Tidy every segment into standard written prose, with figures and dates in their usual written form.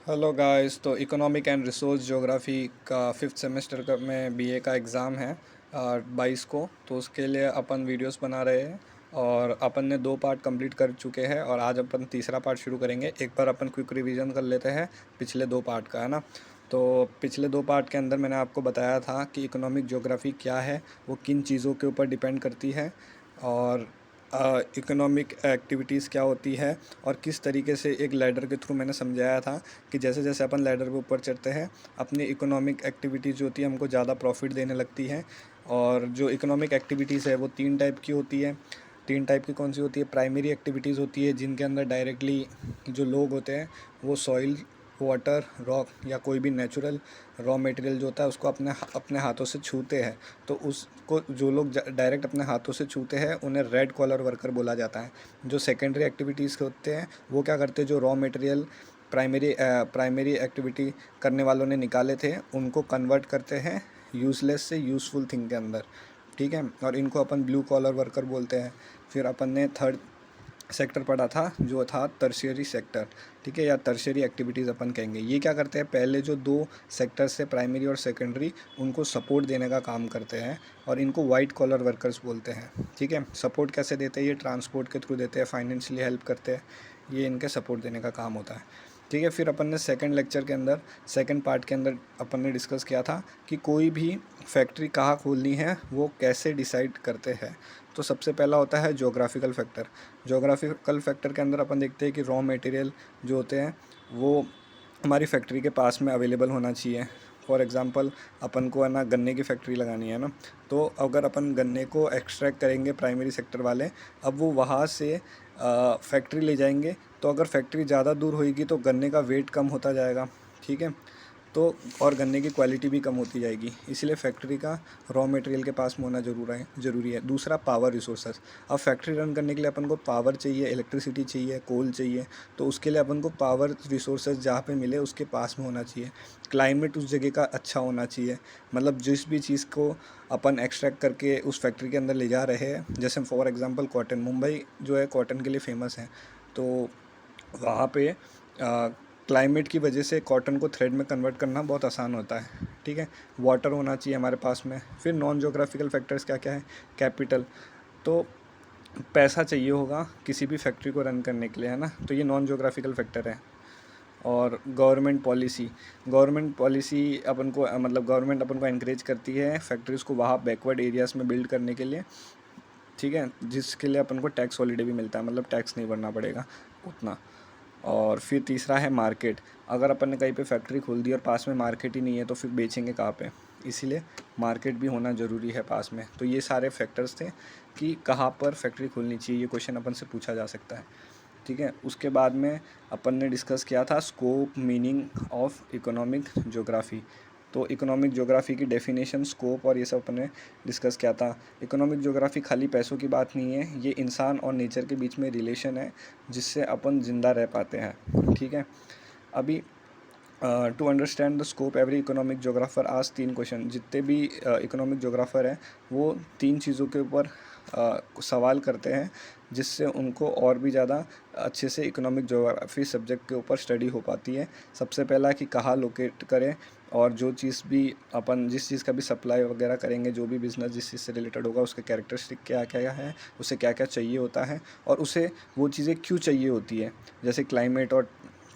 Hello guys. तो economic and resource geography का fifth semester का में बीए का एग्ज़ाम है 22 को। तो उसके लिए अपन वीडियोस बना रहे हैं और अपन ने 2 पार्ट कंप्लीट कर चुके हैं और आज अपन तीसरा पार्ट शुरू करेंगे। एक बार अपन क्विक रिवीजन कर लेते हैं पिछले 2 पार्ट का, है ना। तो पिछले 2 पार्ट के अंदर मैंने आपको बताया था कि इकोनॉमिक ज्योग्राफी क्या है, वो किन चीज़ों के ऊपर डिपेंड करती है, और इकोनॉमिक एक्टिविटीज़ क्या होती है, और किस तरीके से एक लैडर के थ्रू मैंने समझाया था कि जैसे जैसे अपन लैडर पे ऊपर चढ़ते हैं अपनी इकोनॉमिक एक्टिविटीज़ जो होती है हमको ज़्यादा प्रॉफिट देने लगती है। और जो इकोनॉमिक एक्टिविटीज़ है वो 3 टाइप की होती है। 3 टाइप की कौन सी होती है? प्राइमरी एक्टिविटीज़ होती है जिनके अंदर डायरेक्टली जो लोग होते हैं वो सॉइल, वाटर, रॉक या कोई भी नेचुरल रॉ मटेरियल जो होता है उसको अपने अपने हाथों से छूते हैं। तो उसको जो लोग डायरेक्ट अपने हाथों से छूते हैं उन्हें रेड कॉलर वर्कर बोला जाता है। जो सेकेंडरी एक्टिविटीज़ होते हैं वो क्या करते हैं, जो रॉ मटेरियल प्राइमरी एक्टिविटी करने वालों ने निकाले थे उनको कन्वर्ट करते हैं यूज़लेस से यूज़फुल थिंग के अंदर, ठीक है। और इनको अपन ब्लू कॉलर वर्कर बोलते हैं। फिर अपन ने थर्ड सेक्टर पढ़ा था जो था टर्शियरी सेक्टर, ठीक है, या टर्शियरी एक्टिविटीज़ अपन कहेंगे। ये क्या करते हैं, पहले जो 2 सेक्टर से प्राइमरी और सेकेंडरी उनको सपोर्ट देने का काम करते हैं और इनको वाइट कॉलर वर्कर्स बोलते हैं, ठीक है। सपोर्ट कैसे देते हैं? ये ट्रांसपोर्ट के थ्रू देते हैं, फाइनेंशियली हेल्प करते हैं, ये इनके सपोर्ट देने का काम होता है, ठीक है। फिर अपन ने सेकंड लेक्चर के अंदर, सेकंड पार्ट के अंदर अपन ने डिस्कस किया था कि कोई भी फैक्ट्री कहाँ खोलनी है वो कैसे डिसाइड करते हैं। तो सबसे पहला होता है जोग्राफिकल फैक्टर। जोग्राफिकल फैक्टर के अंदर अपन देखते हैं कि रॉ मटेरियल जो होते हैं वो हमारी फैक्ट्री के पास में अवेलेबल होना चाहिए। फॉर एग्ज़ाम्पल अपन को है ना गन्ने की फैक्ट्री लगानी है ना, तो अगर अपन गन्ने को एक्सट्रैक्ट करेंगे प्राइमरी सेक्टर वाले, अब वो वहाँ से फैक्ट्री ले जाएंगे, तो अगर फैक्ट्री ज़्यादा दूर होएगी तो गन्ने का वेट कम होता जाएगा, ठीक है। तो और गन्ने की क्वालिटी भी कम होती जाएगी, इसलिए फैक्ट्री का रॉ मटेरियल के पास में होना ज़रूरी है। दूसरा, पावर रिसोर्सेज। अब फैक्ट्री रन करने के लिए अपन को पावर चाहिए, इलेक्ट्रिसिटी चाहिए, कोल चाहिए। तो उसके लिए अपन को पावर रिसोर्सेज जहाँ पे मिले उसके पास में होना चाहिए। क्लाइमेट उस जगह का अच्छा होना चाहिए, मतलब जिस भी चीज़ को अपन एक्सट्रैक्ट करके उस फैक्ट्री के अंदर ले जा रहे हैं, जैसे फॉर एग्ज़ाम्पल कॉटन, मुंबई जो है कॉटन के लिए फेमस है। तो वहाँ पे क्लाइमेट की वजह से कॉटन को थ्रेड में कन्वर्ट करना बहुत आसान होता है, ठीक है। वाटर होना चाहिए हमारे पास में। फिर नॉन जोग्राफिकल फैक्टर्स क्या क्या है? कैपिटल। तो पैसा चाहिए होगा किसी भी फैक्ट्री को रन करने के लिए, है ना, तो ये नॉन जोग्राफिकल फैक्टर है। और गवर्नमेंट पॉलिसी अपन को मतलब गवर्नमेंट अपन को एनकरेज करती है फैक्ट्रीज़ को वहाँ बैकवर्ड एरियाज़ में बिल्ड करने के लिए, ठीक है, जिसके लिए अपन को टैक्स हॉलीडे भी मिलता है, मतलब टैक्स नहीं भरना पड़ेगा उतना। और फिर तीसरा है मार्केट। अगर अपन ने कहीं पे फैक्ट्री खोल दी और पास में मार्केट ही नहीं है तो फिर बेचेंगे कहाँ पे, इसीलिए मार्केट भी होना ज़रूरी है पास में। तो ये सारे फैक्टर्स थे कि कहाँ पर फैक्ट्री खोलनी चाहिए, ये क्वेश्चन अपन से पूछा जा सकता है, ठीक है। उसके बाद में अपन ने डिस्कस किया था scope, meaning of economic geography. तो इकोनॉमिक ज्योग्राफी की डेफिनेशन, स्कोप और ये सब अपन ने डिस्कस किया था। इकोनॉमिक ज्योग्राफी खाली पैसों की बात नहीं है, ये इंसान और नेचर के बीच में रिलेशन है जिससे अपन ज़िंदा रह पाते हैं, ठीक है। अभी to understand the scope every economic geographer आज 3 क्वेश्चन। जितने भी इकोनॉमिक जोग्राफर हैं वो 3 चीज़ों के ऊपर सवाल करते हैं जिससे उनको और भी ज़्यादा अच्छे से इकोनॉमिक जोग्राफी सब्जेक्ट के ऊपर स्टडी हो पाती है। सबसे पहला कि कहाँ लोकेट करें, और जो चीज़ भी अपन जिस चीज़ का भी सप्लाई वगैरह करेंगे, जो भी बिज़नेस जिस चीज़ से रिलेटेड होगा उसके कैरेक्टरिस्टिक क्या क्या है, उसे क्या क्या चाहिए होता है, और उसे वो चीज़ें क्यों चाहिए होती है। जैसे क्लाइमेट और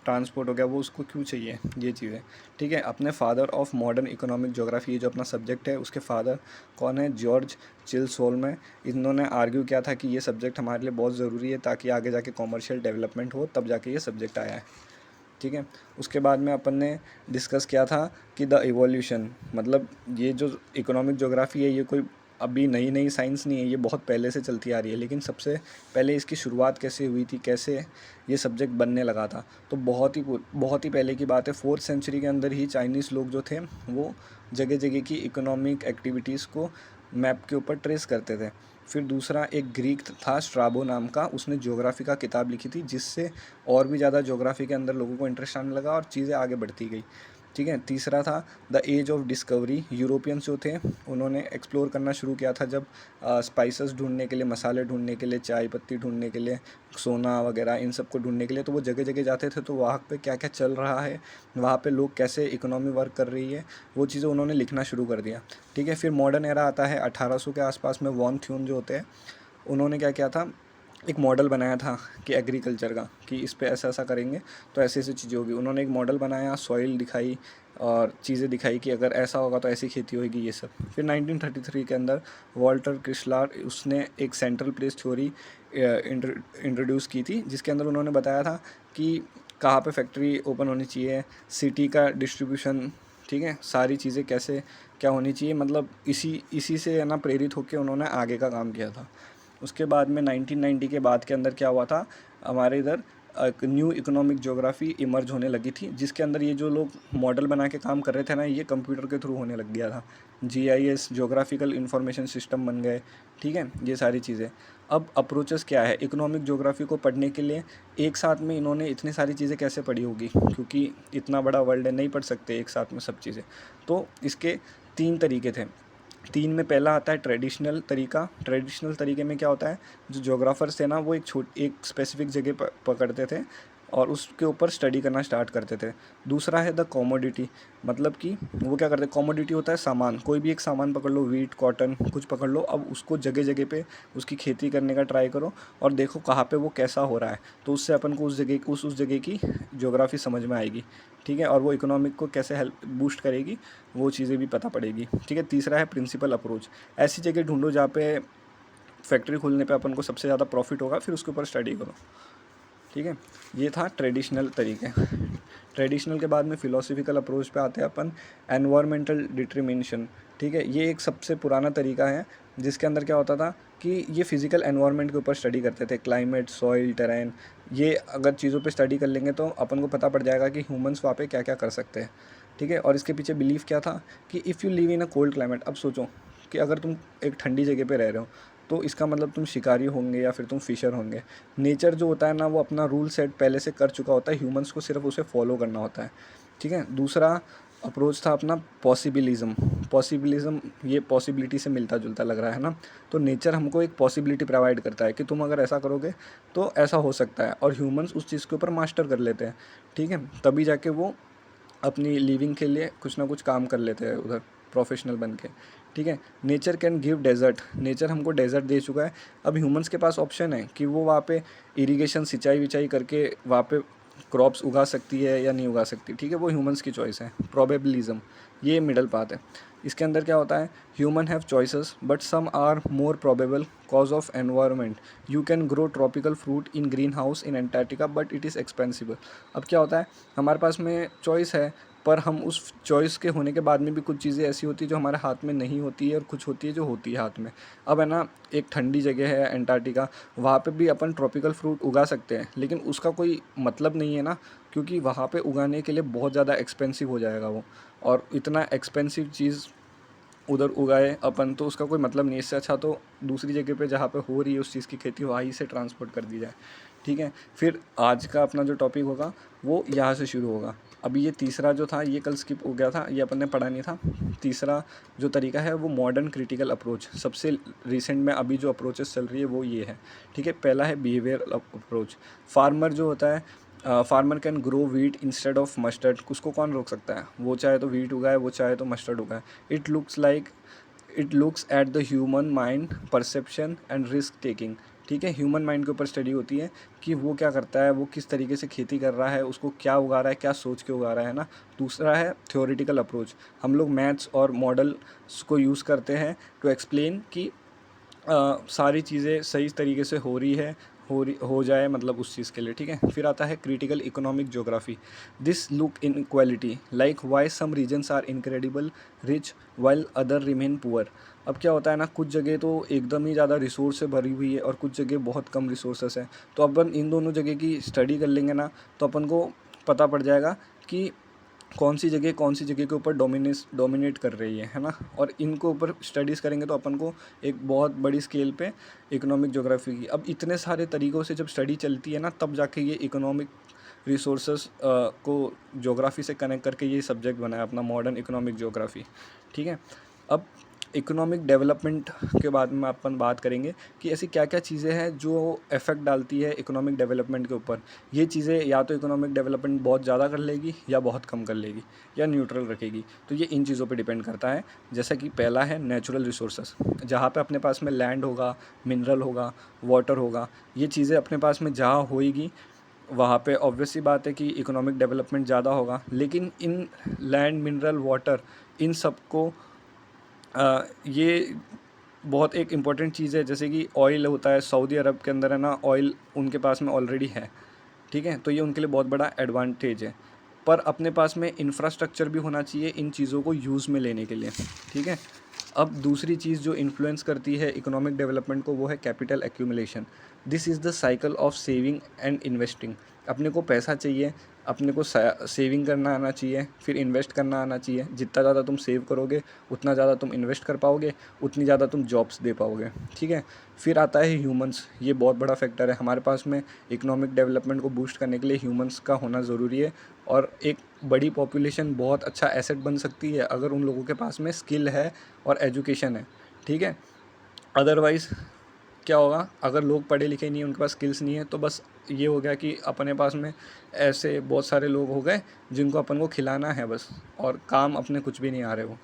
ट्रांसपोर्ट हो गया, वो उसको क्यों चाहिए, ये चीज़ें, ठीक है। अपने father of modern economic geography, ये जो अपना सब्जेक्ट है उसके फादर कौन है? जॉर्ज चिल्सोल्म। इन्होंने आर्ग्यू किया था कि ये सब्जेक्ट हमारे लिए बहुत ज़रूरी है ताकि आगे जाके कॉमर्शियल डेवलपमेंट हो, तब जाके ये सब्जेक्ट आया है, ठीक है। उसके बाद में अपन ने डिस्कस किया था कि द इवोल्यूशन, मतलब ये जो इकोनॉमिक ज्योग्राफी है ये कोई अभी नई नई साइंस नहीं है, ये बहुत पहले से चलती आ रही है। लेकिन सबसे पहले इसकी शुरुआत कैसे हुई थी, कैसे ये सब्जेक्ट बनने लगा था? तो बहुत ही पहले की बात है, 4th सेंचुरी के अंदर ही चाइनीज़ लोग जो थे वो जगह जगह की इकोनॉमिक एक्टिविटीज़ को मैप के ऊपर ट्रेस करते थे। फिर दूसरा एक ग्रीक था स्ट्राबो नाम का, उसने ज्योग्राफी का किताब लिखी थी जिससे और भी ज़्यादा ज्योग्राफी के अंदर लोगों को इंटरेस्ट आने लगा और चीज़ें आगे बढ़ती गई, ठीक है। तीसरा था the age of discovery, Europeans जो थे उन्होंने एक्सप्लोर करना शुरू किया था जब स्पाइसेस ढूंढने के लिए, मसाले ढूंढने के लिए, चाय पत्ती ढूंढने के लिए, सोना वगैरह इन सब को ढूंढने के लिए, तो वो जगह जगह जाते थे, तो वहाँ पे क्या क्या चल रहा है, वहाँ पे लोग कैसे इकोनॉमी वर्क कर रही है, वो चीज़ें उन्होंने लिखना शुरू कर दिया। ठीक है। फिर मॉडर्न एरा आता है 1800 के आसपास में। वॉन थ्यून जो होते हैं उन्होंने क्या किया था, एक मॉडल बनाया था कि एग्रीकल्चर का, कि इस पे ऐसा ऐसा करेंगे तो ऐसी ऐसी चीज़ें होगी। उन्होंने एक मॉडल बनाया, सॉइल दिखाई और चीज़ें दिखाई कि अगर ऐसा होगा तो ऐसी खेती होगी, ये सब। फिर 1933 के अंदर वॉल्टर क्रिस्लार उसने एक सेंट्रल प्लेस थ्योरी इंट्रोड्यूस की थी, जिसके अंदर उन्होंने बताया था कि कहाँ पे फैक्ट्री ओपन होनी चाहिए, सिटी का डिस्ट्रीब्यूशन, ठीक है, सारी चीज़ें कैसे क्या होनी चाहिए, मतलब इसी से है ना प्रेरित होकर उन्होंने आगे का काम किया था। उसके बाद में 1990 के बाद के अंदर क्या हुआ था, हमारे इधर एक न्यू इकोनॉमिक ज्योग्राफी इमर्ज होने लगी थी, जिसके अंदर ये जो लोग मॉडल बना के काम कर रहे थे ना, ये कंप्यूटर के थ्रू होने लग गया था। जीआईएस, ज्योग्राफिकल इंफॉर्मेशन सिस्टम बन गए। ठीक है, ये सारी चीज़ें। अब अप्रोचेस क्या है इकोनॉमिक ज्योग्राफी को पढ़ने के लिए, एक साथ में इन्होंने इतनी सारी चीज़ें कैसे पढ़ी होगी, क्योंकि इतना बड़ा वर्ल्ड है, नहीं पढ़ सकते एक साथ में सब चीज़ें। तो इसके 3 तरीके थे। 3 में पहला आता है ट्रेडिशनल तरीका। ट्रेडिशनल तरीके में क्या होता है, जो ज्योग्राफर्स थे ना वो एक स्पेसिफिक जगह पकड़ते थे और उसके ऊपर स्टडी करना स्टार्ट करते थे। दूसरा है द कॉमोडिटी, मतलब कि वो क्या करते हैं, कॉमोडिटी होता है सामान, कोई भी एक सामान पकड़ लो, वीट कॉटन कुछ पकड़ लो, अब उसको जगह जगह पे उसकी खेती करने का ट्राई करो और देखो कहाँ पे वो कैसा हो रहा है, तो उससे अपन को उस जगह की ज्योग्राफी समझ में आएगी। ठीक है, और वो इकोनॉमिक को कैसे हेल्प बूस्ट करेगी, वो चीज़ें भी पता पड़ेगी। ठीक है। तीसरा है प्रिंसिपल अप्रोच, ऐसी जगह ढूंढो जहाँ पे फैक्ट्री खोलने पे अपन को सबसे ज़्यादा प्रॉफिट होगा, फिर उसके ऊपर स्टडी करो। ठीक है, ये था ट्रेडिशनल तरीके। ट्रेडिशनल के बाद में फिलोसफिकल अप्रोच पे आते हैं अपन, एनवायरमेंटल डिटर्मिनेशन। ठीक है, ये एक सबसे पुराना तरीका है, जिसके अंदर क्या होता था कि ये फिजिकल एनवायरनमेंट के ऊपर स्टडी करते थे, क्लाइमेट, सॉइल, टेरेन। ये अगर चीज़ों पे स्टडी कर लेंगे तो अपन को पता पड़ जाएगा कि ह्यूमंस वहाँ पे क्या क्या कर सकते हैं। ठीक है, और इसके पीछे बिलीफ क्या था कि if you live in a cold climate, अब सोचो कि अगर तुम एक ठंडी जगह पे रह रहे हो, तो इसका मतलब तुम शिकारी होंगे या फिर तुम फिशर होंगे। नेचर जो होता है ना, वो अपना रूल सेट पहले से कर चुका होता है, ह्यूमंस को सिर्फ उसे फॉलो करना होता है। ठीक है। दूसरा अप्रोच था अपना पॉसिबिलिज्म। पॉसिबिलिज्म ये पॉसिबिलिटी से मिलता जुलता लग रहा है ना, तो नेचर हमको एक पॉसिबिलिटी प्रोवाइड करता है कि तुम अगर ऐसा करोगे तो ऐसा हो सकता है, और ह्यूमंस उस चीज़ के ऊपर मास्टर कर लेते हैं। ठीक है, तभी जाके वो अपनी लिविंग के लिए कुछ ना कुछ काम कर लेते हैं उधर प्रोफेशनल बन के। ठीक है। Nature can give desert, nature हमको डेजर्ट दे चुका है, अब ह्यूमंस के पास ऑप्शन है कि वो वहाँ पे इरिगेशन, सिंचाई विचाई करके वहाँ पे क्रॉप्स उगा सकती है या नहीं उगा सकती। ठीक है, वो ह्यूमंस की चॉइस है। प्रोबेबिलिज्म, ये मिडल पाथ है। इसके अंदर क्या होता है, human have choices but some are more probable cause of environment. You can grow tropical fruit in green house in Antarctica but it is expensive. अब क्या होता है, हमारे पास में चॉइस है, पर हम उस चॉइस के होने के बाद में भी कुछ चीज़ें ऐसी होती है जो हमारे हाथ में नहीं होती है, और कुछ होती है जो होती है हाथ में। अब है ना, एक ठंडी जगह है एंटार्क्टिका, वहाँ पे भी अपन ट्रॉपिकल फ्रूट उगा सकते हैं, लेकिन उसका कोई मतलब नहीं है ना, क्योंकि वहाँ पे उगाने के लिए बहुत ज़्यादा एक्सपेंसिव हो जाएगा वो, और इतना एक्सपेंसिव चीज़ उधर उगाए अपन, तो उसका कोई मतलब नहीं। इससे अच्छा तो दूसरी जगह पे जहाँ पे हो रही है उस चीज़ की खेती, वहीं से ट्रांसपोर्ट कर दी जाए। ठीक है, फिर आज का अपना जो टॉपिक होगा वो यहाँ से शुरू होगा। अभी ये तीसरा जो था ये कल स्किप हो गया था, ये अपन ने पढ़ा नहीं था। तीसरा जो तरीका है वो मॉडर्न क्रिटिकल अप्रोच, सबसे रिसेंट में अभी जो अप्रोचेस चल रही है वो ये है। ठीक है, पहला है बिहेवियर अप्रोच। फार्मर जो होता है, farmer can grow wheat instead of mustard, उसको कौन रोक सकता है, वो चाहे तो वीट उगाए, वो चाहे तो मस्टर्ड उगाए। It looks at the human mind, perception and risk taking. ठीक है, ह्यूमन माइंड के ऊपर स्टडी होती है कि वो क्या करता है, वो किस तरीके से खेती कर रहा है, उसको क्या उगा रहा है, क्या सोच के उगा रहा है ना। दूसरा है थ्योरेटिकल अप्रोच, हम लोग मैथ्स और मॉडल्स को यूज़ करते हैं टू एक्सप्लेन कि सारी चीज़ें सही तरीके से हो जाए, मतलब उस चीज़ के लिए। ठीक है, फिर आता है critical economic geography. This look inequality like why some regions are incredible rich while other remain poor. अब क्या होता है ना, कुछ जगह तो एकदम ही ज़्यादा रिसोर्स से भरी हुई है और कुछ जगह बहुत कम रिसोर्सेस हैं, तो अपन इन दोनों जगह की स्टडी कर लेंगे ना, तो अपन को पता पड़ जाएगा कि कौन सी जगह के ऊपर डोमिनेट कर रही है ना। और इनको ऊपर स्टडीज़ करेंगे तो अपन को एक बहुत बड़ी स्केल पे इकोनॉमिक ज्योग्राफी की, अब इतने सारे तरीक़ों से जब स्टडी चलती है ना, तब जाके ये इकोनॉमिक रिसोर्सेस को ज्योग्राफी से कनेक्ट करके ये सब्जेक्ट बना है अपना मॉडर्न इकोनॉमिक ज्योग्राफी। ठीक है, अब इकोनॉमिक डेवलपमेंट के बाद में अपन बात करेंगे कि ऐसी क्या क्या चीज़ें हैं जो इफ़ेक्ट डालती है इकोनॉमिक डेवलपमेंट के ऊपर। ये चीज़ें या तो इकोनॉमिक डेवलपमेंट बहुत ज़्यादा कर लेगी या बहुत कम कर लेगी या न्यूट्रल रखेगी, तो ये इन चीज़ों पे डिपेंड करता है। जैसा कि पहला है नेचुरल रिसोर्सेस, जहाँ पे अपने पास में लैंड होगा, मिनरल होगा, वाटर होगा, ये चीज़ें अपने पास में जहाँ होएगी वहाँ पे ऑब्वियस सी बात है कि इकोनॉमिक डेवलपमेंट ज़्यादा होगा। लेकिन इन लैंड, मिनरल, वाटर, इन सब को ये बहुत एक इम्पॉर्टेंट चीज़ है। जैसे कि ऑयल होता है, सऊदी अरब के अंदर है ना, ऑयल उनके पास में ऑलरेडी है। ठीक है, तो ये उनके लिए बहुत बड़ा एडवांटेज है। पर अपने पास में इंफ्रास्ट्रक्चर भी होना चाहिए इन चीज़ों को यूज़ में लेने के लिए। ठीक है, अब दूसरी चीज़ जो इन्फ्लुएंस करती है इकोनॉमिक डेवलपमेंट को, वो है capital accumulation. This is the cycle of saving and investing. अपने को पैसा चाहिए, अपने को सेविंग करना आना चाहिए, फिर इन्वेस्ट करना आना चाहिए। जितना ज़्यादा तुम सेव करोगे उतना ज़्यादा तुम इन्वेस्ट कर पाओगे, उतनी ज़्यादा तुम जॉब्स दे पाओगे। ठीक है, फिर आता है ह्यूमंस। ये बहुत बड़ा फैक्टर है हमारे पास में। इकोनॉमिक डेवलपमेंट को बूस्ट करने के लिए ह्यूमंस का होना ज़रूरी है, और एक बड़ी पॉपुलेशन बहुत अच्छा एसेट बन सकती है अगर उन लोगों के पास में स्किल है और एजुकेशन है। ठीक है, अदरवाइज़ क्या होगा, अगर लोग पढ़े लिखे नहीं हैं, उनके पास स्किल्स नहीं है, तो बस ये हो गया कि अपने पास में ऐसे बहुत सारे लोग हो गए जिनको अपन को खिलाना है बस, और काम अपने कुछ भी नहीं आ रहे वो।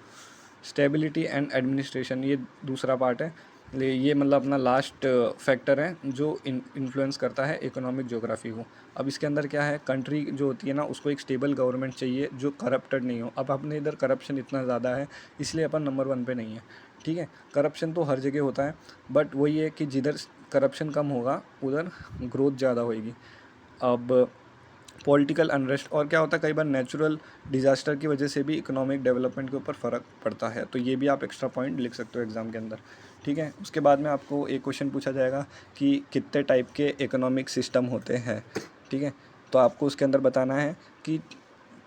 स्टेबिलिटी एंड एडमिनिस्ट्रेशन, ये दूसरा पार्ट है। ये मतलब अपना लास्ट फैक्टर है जो इन्फ्लुएंस करता है इकोनॉमिक ज्योग्राफी को। अब इसके अंदर क्या है, कंट्री जो होती है ना, उसको एक स्टेबल गवर्नमेंट चाहिए जो करप्टेड नहीं हो। अब अपने इधर करप्शन इतना ज़्यादा है, इसलिए अपन नंबर 1 पे नहीं है। ठीक है, करप्शन तो हर जगह होता है, बट वही है कि जिधर करप्शन कम होगा उधर ग्रोथ ज़्यादा होएगी। अब पॉलिटिकल अनरेस्ट, और क्या होता है कई बार नेचुरल डिज़ास्टर की वजह से भी इकोनॉमिक डेवलपमेंट के ऊपर फ़र्क पड़ता है, तो ये भी आप एक्स्ट्रा पॉइंट लिख सकते हो एग्ज़ाम के अंदर। ठीक है, उसके बाद में आपको एक क्वेश्चन पूछा जाएगा कि कितने टाइप के इकोनॉमिक सिस्टम होते हैं। ठीक है, तो आपको उसके अंदर बताना है कि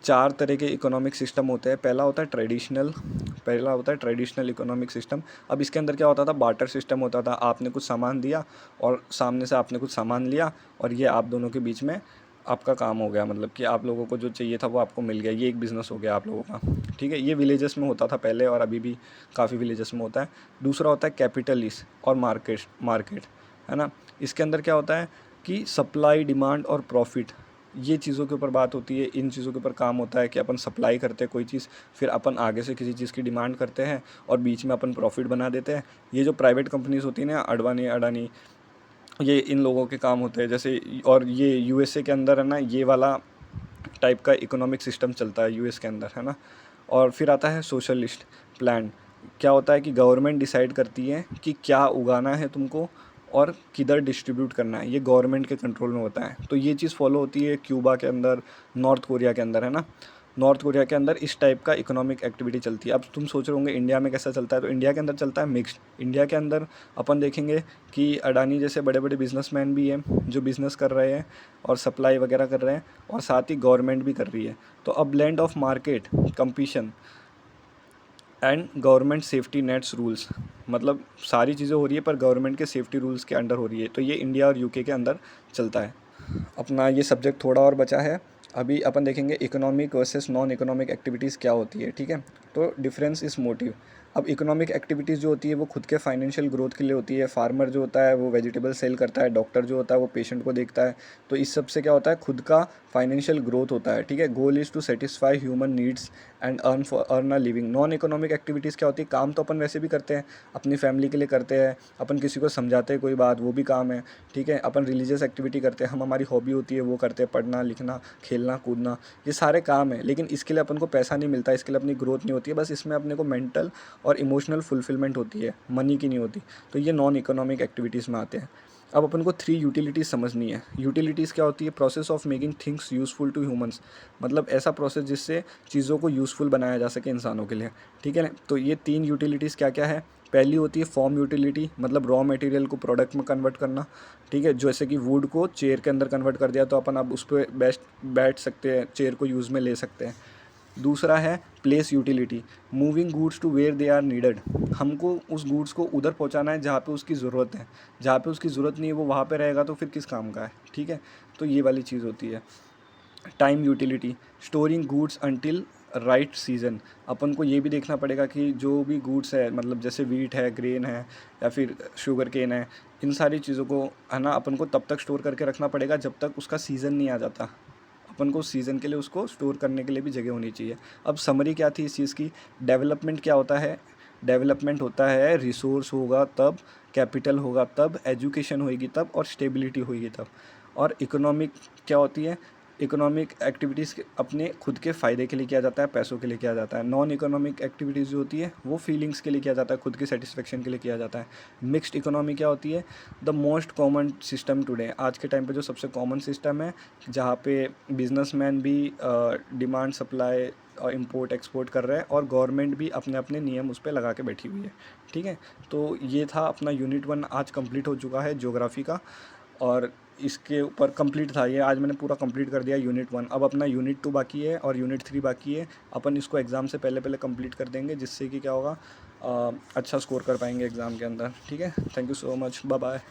4 तरह के इकोनॉमिक सिस्टम होते हैं। पहला होता है ट्रेडिशनल इकोनॉमिक सिस्टम। अब इसके अंदर क्या होता था, बार्टर सिस्टम होता था। आपने कुछ सामान दिया और सामने से आपने कुछ सामान लिया, और ये आप दोनों के बीच में आपका काम हो गया, मतलब कि आप लोगों को जो चाहिए था वो आपको मिल गया। ये एक बिज़नेस हो गया आप लोगों का। ठीक है, ये विलेजेस में होता था पहले, और अभी भी काफ़ी विलेजेस में होता है। दूसरा होता है कैपिटलिस्ट और मार्केट, है ना। इसके अंदर क्या होता है कि सप्लाई, डिमांड और प्रॉफिट, ये चीज़ों के ऊपर बात होती है। इन चीज़ों के ऊपर काम होता है कि अपन सप्लाई करते हैं कोई चीज़, फिर अपन आगे से किसी चीज़ की डिमांड करते हैं और बीच में अपन प्रॉफिट बना देते हैं। ये जो प्राइवेट कंपनीज़ होती हैं ना, अडवाणी, अडानी, ये इन लोगों के काम होते हैं जैसे। और ये यूएसए के अंदर है ना, ये वाला टाइप का इकोनॉमिक सिस्टम चलता है यूएस के अंदर, है ना। और फिर आता है सोशलिस्ट प्लान। क्या होता है कि गवर्नमेंट डिसाइड करती है कि क्या उगाना है तुमको और किधर डिस्ट्रीब्यूट करना है, ये गवर्नमेंट के कंट्रोल में होता है। तो ये चीज़ फॉलो होती है क्यूबा के अंदर, नॉर्थ कोरिया के अंदर, है ना। नॉर्थ कोरिया के अंदर इस टाइप का इकोनॉमिक एक्टिविटी चलती है। अब तुम सोच रहे होंगे इंडिया में कैसा चलता है, तो इंडिया के अंदर चलता है मिक्स्ड। इंडिया के अंदर अपन देखेंगे कि अडानी जैसे बड़े बड़े बिजनेसमैन भी हैं जो बिज़नेस कर रहे हैं और सप्लाई वगैरह कर रहे हैं, और साथ ही गवर्नमेंट भी कर रही है। तो अब blend of market, competition and government safety nets rules, मतलब सारी चीज़ें हो रही है पर गवर्नमेंट के सेफ्टी रूल्स के अंडर हो रही है। तो ये इंडिया और यूके के अंदर चलता है। अपना ये सब्जेक्ट थोड़ा और बचा है। अभी अपन देखेंगे economic versus non economic activities क्या होती है। ठीक है, तो डिफरेंस इस मोटिव। अब इकोनॉमिक एक्टिविटीज़ जो होती है वो खुद के फाइनेंशियल ग्रोथ के लिए होती है। फार्मर जो होता है वो वेजिटेबल सेल करता है, डॉक्टर जो होता है वो पेशेंट को देखता है। तो इस सब से क्या होता है, खुद का फाइनेंशियल ग्रोथ होता है। ठीक है, goal is to satisfy human needs and earn a living. Non economic activities क्या होती है, काम तो अपन वैसे भी करते हैं, अपनी फैमिली के लिए करते हैं, अपन किसी को समझाते हैं कोई बात, वो भी काम है। ठीक है, अपन रिलीजियस एक्टिविटी करते हैं, हम हमारी हॉबी होती है वो करते हैं, पढ़ना लिखना, खेलना कूदना, ये सारे काम है। लेकिन इसके लिए अपन को पैसा नहीं मिलता, इसके लिए अपनी ग्रोथ नहीं होती है, बस इसमें अपने को मेंटल और इमोशनल फुलफिलमेंट होती है, मनी की नहीं होती। तो ये नॉन इकोनॉमिक एक्टिविटीज़ में आते हैं। अब अपन को 3 यूटिलिटीज़ समझनी है। यूटिलिटीज़ क्या होती है, process of making things useful to humans, मतलब ऐसा प्रोसेस जिससे चीज़ों को यूज़फुल बनाया जा सके इंसानों के लिए। ठीक है, तो ये 3 यूटिलिटीज़ क्या क्या है। पहली होती है फॉर्म यूटिलिटी, मतलब रॉ मटेरियल को प्रोडक्ट में कन्वर्ट करना। ठीक है, जैसे कि वुड को चेयर के अंदर कन्वर्ट कर दिया तो अपन अब उस पर बैठ सकते हैं, चेयर को यूज़ में ले सकते हैं। दूसरा है place utility, moving goods to where they are needed, हमको उस गुड्स को उधर पहुंचाना है जहाँ पे उसकी ज़रूरत है। जहाँ पे उसकी ज़रूरत नहीं है वो वहाँ पे रहेगा तो फिर किस काम का है। ठीक है, तो ये वाली चीज़ होती है। Time utility, storing goods until right season. अपन को ये भी देखना पड़ेगा कि जो भी गुड्स है, मतलब जैसे वीट है, ग्रेन है, या फिर शुगर केन है, इन सारी चीज़ों को है ना अपन को तब तक स्टोर करके रखना पड़ेगा जब तक उसका सीज़न नहीं आ जाता। अपन को सीज़न के लिए उसको स्टोर करने के लिए भी जगह होनी चाहिए। अब समरी क्या थी इस चीज़ की, डेवलपमेंट क्या होता है? डेवलपमेंट होता है रिसोर्स होगा तब, कैपिटल होगा तब, एजुकेशन होएगी तब, और स्टेबिलिटी होएगी तब। और इकोनॉमिक क्या होती है? इकोनॉमिक एक्टिविटीज़ अपने खुद के फ़ायदे के लिए किया जाता है, पैसों के लिए किया जाता है। नॉन इकोनॉमिक एक्टिविटीज़ जो होती है वो फीलिंग्स के लिए किया जाता है, खुद की सेटिस्फेक्शन के लिए किया जाता है। मिक्स्ड इकोनॉमी क्या होती है? The most common system today, आज के टाइम पे जो सबसे कॉमन सिस्टम है, जहाँ पे बिजनेसमैन भी डिमांड सप्लाई और इंपोर्ट एक्सपोर्ट कर रहे हैं, और गवर्नमेंट भी अपने अपने नियम उस पर लगा के बैठी हुई है। ठीक है, तो ये था अपना यूनिट 1 आज कंप्लीट हो चुका है ज्योग्राफी का। और इसके ऊपर कंप्लीट था ये, आज मैंने पूरा कंप्लीट कर दिया यूनिट 1। अब अपना यूनिट 2 बाकी है और यूनिट 3 बाकी है। अपन इसको एग्ज़ाम से पहले पहले कंप्लीट कर देंगे, जिससे कि क्या होगा, अच्छा स्कोर कर पाएंगे एग्ज़ाम के अंदर। ठीक है, thank you so much, bye bye.